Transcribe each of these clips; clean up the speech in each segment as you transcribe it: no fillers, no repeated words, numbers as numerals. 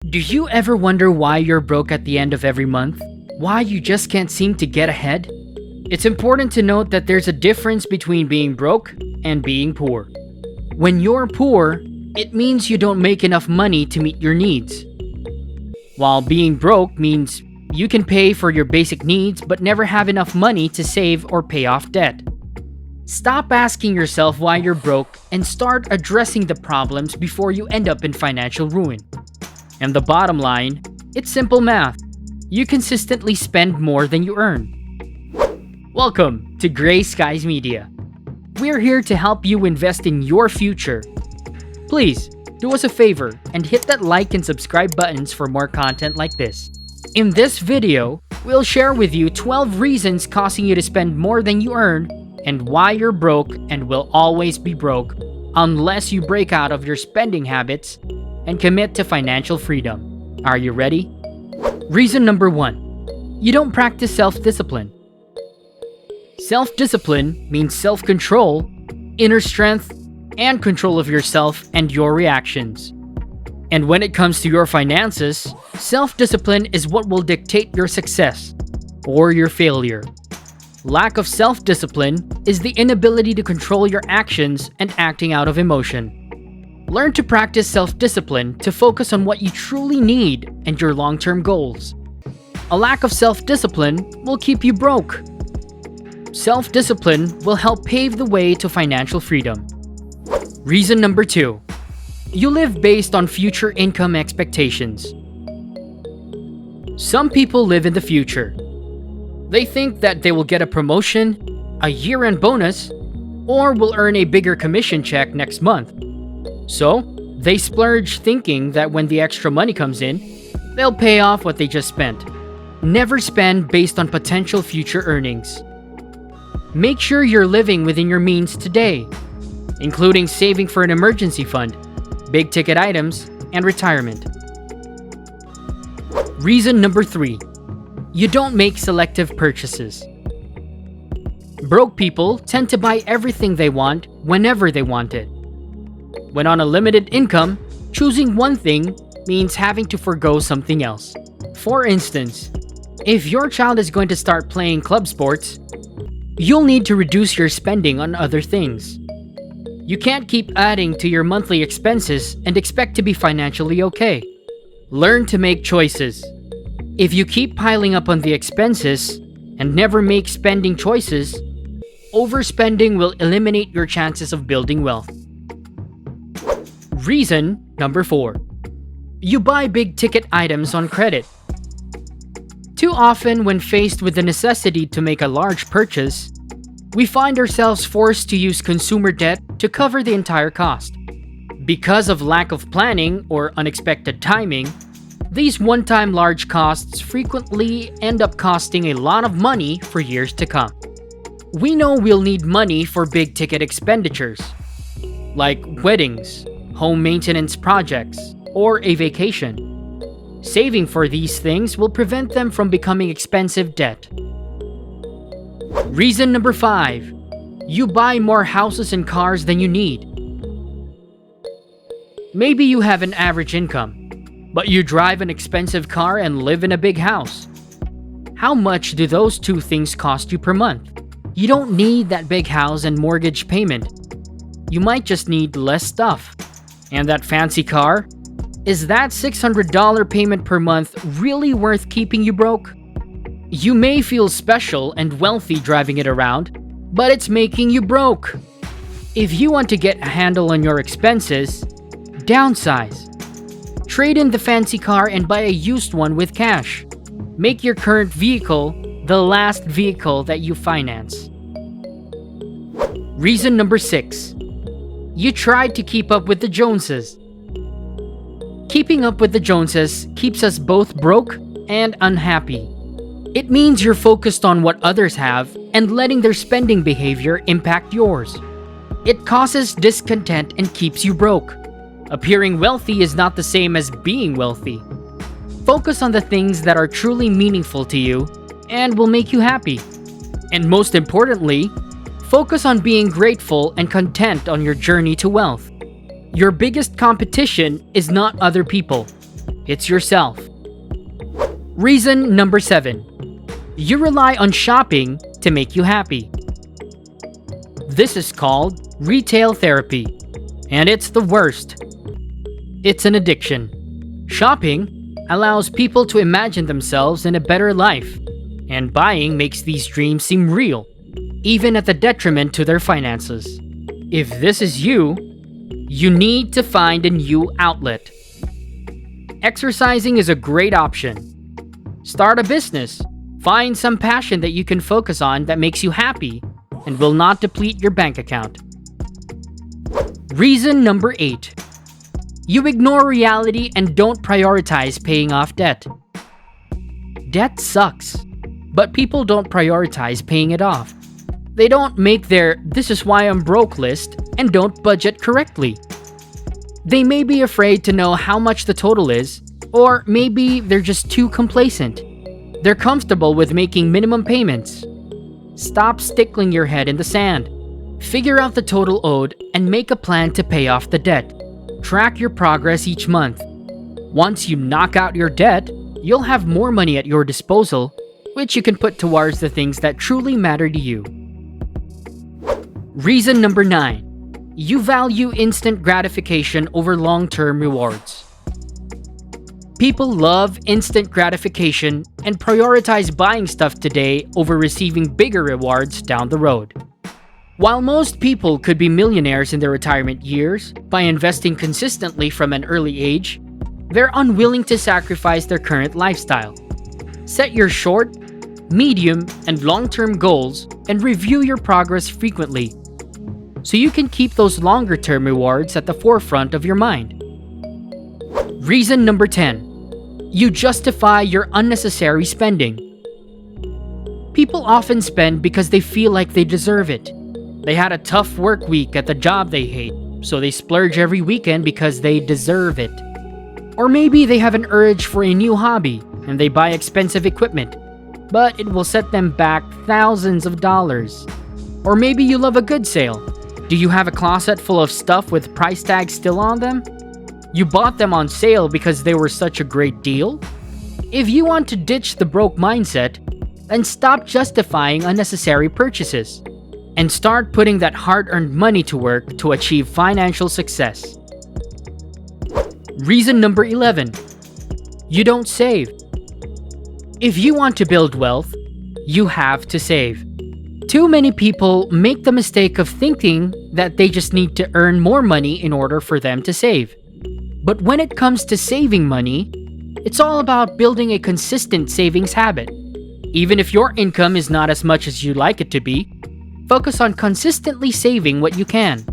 Do you ever wonder why you're broke at the end of every month? Why you just can't seem to get ahead? It's important to note that there's a difference between being broke and being poor. When you're poor, it means you don't make enough money to meet your needs. While being broke means you can pay for your basic needs but never have enough money to save or pay off debt. Stop asking yourself why you're broke and start addressing the problems before you end up in financial ruin. And the bottom line, it's simple math. You consistently spend more than you earn. Welcome to Gray Skies Media. We're here to help you invest in your future. Please, do us a favor and hit that like and subscribe buttons for more content like this. In this video, we'll share with you 12 reasons causing you to spend more than you earn and why you're broke and will always be broke unless you break out of your spending habits and commit to financial freedom. Are you ready? Reason number 1. You don't practice self-discipline. Self-discipline means self-control, inner strength, and control of yourself and your reactions. And when it comes to your finances, self-discipline is what will dictate your success or your failure. Lack of self-discipline is the inability to control your actions and acting out of emotion. Learn to practice self-discipline to focus on what you truly need and your long-term goals. A lack of self-discipline will keep you broke. Self-discipline will help pave the way to financial freedom. Reason number 2. You live based on future income expectations. Some people live in the future. They think that they will get a promotion, a year-end bonus, or will earn a bigger commission check next month. So, they splurge thinking that when the extra money comes in, they'll pay off what they just spent. Never spend based on potential future earnings. Make sure you're living within your means today, including saving for an emergency fund, big-ticket items, and retirement. Reason number 3. You don't make selective purchases. Broke people tend to buy everything they want whenever they want it. When on a limited income, choosing one thing means having to forgo something else. For instance, if your child is going to start playing club sports, you'll need to reduce your spending on other things. You can't keep adding to your monthly expenses and expect to be financially okay. Learn to make choices. If you keep piling up on the expenses and never make spending choices, overspending will eliminate your chances of building wealth. Reason number 4. You buy big-ticket items on credit. Too often, when faced with the necessity to make a large purchase, we find ourselves forced to use consumer debt to cover the entire cost. Because of lack of planning or unexpected timing, these one-time large costs frequently end up costing a lot of money for years to come. We know we'll need money for big-ticket expenditures, like weddings, home maintenance projects, or a vacation. Saving for these things will prevent them from becoming expensive debt. Reason number 5. You buy more houses and cars than you need. Maybe you have an average income, but you drive an expensive car and live in a big house. How much do those two things cost you per month? You don't need that big house and mortgage payment. You might just need less stuff. And that fancy car? Is that $600 payment per month really worth keeping you broke? You may feel special and wealthy driving it around, but it's making you broke. If you want to get a handle on your expenses, downsize. Trade in the fancy car and buy a used one with cash. Make your current vehicle the last vehicle that you finance. Reason number 6. You tried to keep up with the Joneses. Keeping up with the Joneses keeps us both broke and unhappy. It means you're focused on what others have and letting their spending behavior impact yours. It causes discontent and keeps you broke. Appearing wealthy is not the same as being wealthy. Focus on the things that are truly meaningful to you and will make you happy. And most importantly, focus on being grateful and content on your journey to wealth. Your biggest competition is not other people. It's yourself. Reason number 7. You rely on shopping to make you happy. This is called retail therapy, and it's the worst. It's an addiction. Shopping allows people to imagine themselves in a better life, and buying makes these dreams seem real, even at the detriment to their finances. If this is you, you need to find a new outlet. Exercising is a great option. Start a business. Find some passion that you can focus on that makes you happy and will not deplete your bank account. Reason number 8. You ignore reality and don't prioritize paying off debt. Debt sucks, but people don't prioritize paying it off. They don't make their "this is why I'm broke" list and don't budget correctly. They may be afraid to know how much the total is, or maybe they're just too complacent. They're comfortable with making minimum payments. Stop sticking your head in the sand. Figure out the total owed and make a plan to pay off the debt. Track your progress each month. Once you knock out your debt, you'll have more money at your disposal, which you can put towards the things that truly matter to you. Reason number 9. You value instant gratification over long-term rewards. People love instant gratification and prioritize buying stuff today over receiving bigger rewards down the road. While most people could be millionaires in their retirement years by investing consistently from an early age, they're unwilling to sacrifice their current lifestyle. Set your short, medium, and long-term goals and review your progress frequently so you can keep those longer-term rewards at the forefront of your mind. Reason number 10. You justify your unnecessary spending. People often spend because they feel like they deserve it. They had a tough work week at the job they hate, so they splurge every weekend because they deserve it. Or maybe they have an urge for a new hobby and they buy expensive equipment, but it will set them back thousands of dollars. Or maybe you love a good sale. Do you have a closet full of stuff with price tags still on them? You bought them on sale because they were such a great deal? If you want to ditch the broke mindset, then stop justifying unnecessary purchases and start putting that hard-earned money to work to achieve financial success. Reason number 11. You don't save. If you want to build wealth, you have to save. Too many people make the mistake of thinking that they just need to earn more money in order for them to save. But when it comes to saving money, it's all about building a consistent savings habit. Even if your income is not as much as you'd like it to be, focus on consistently saving what you can.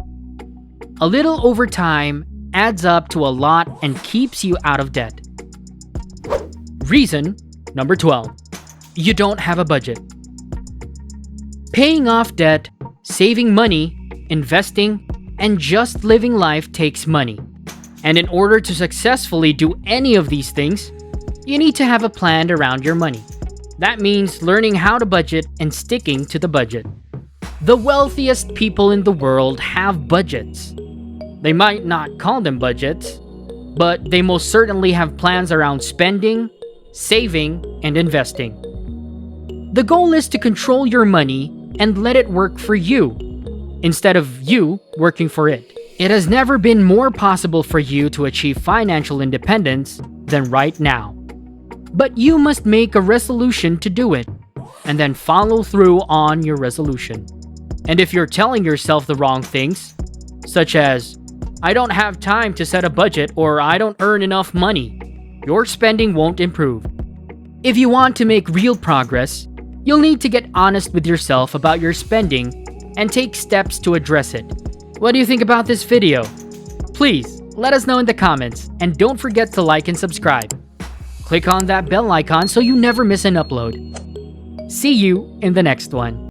A little over time adds up to a lot and keeps you out of debt. Reason number 12. You don't have a budget. Paying off debt, saving money, investing, and just living life takes money. And in order to successfully do any of these things, you need to have a plan around your money. That means learning how to budget and sticking to the budget. The wealthiest people in the world have budgets. They might not call them budgets, but they most certainly have plans around spending, saving, and investing. The goal is to control your money and let it work for you, instead of you working for it. It has never been more possible for you to achieve financial independence than right now. But you must make a resolution to do it, and then follow through on your resolution. And if you're telling yourself the wrong things, such as, "I don't have time to set a budget," or "I don't earn enough money," your spending won't improve. If you want to make real progress, you'll need to get honest with yourself about your spending and take steps to address it. What do you think about this video? Please let us know in the comments, and don't forget to like and subscribe. Click on that bell icon so you never miss an upload. See you in the next one.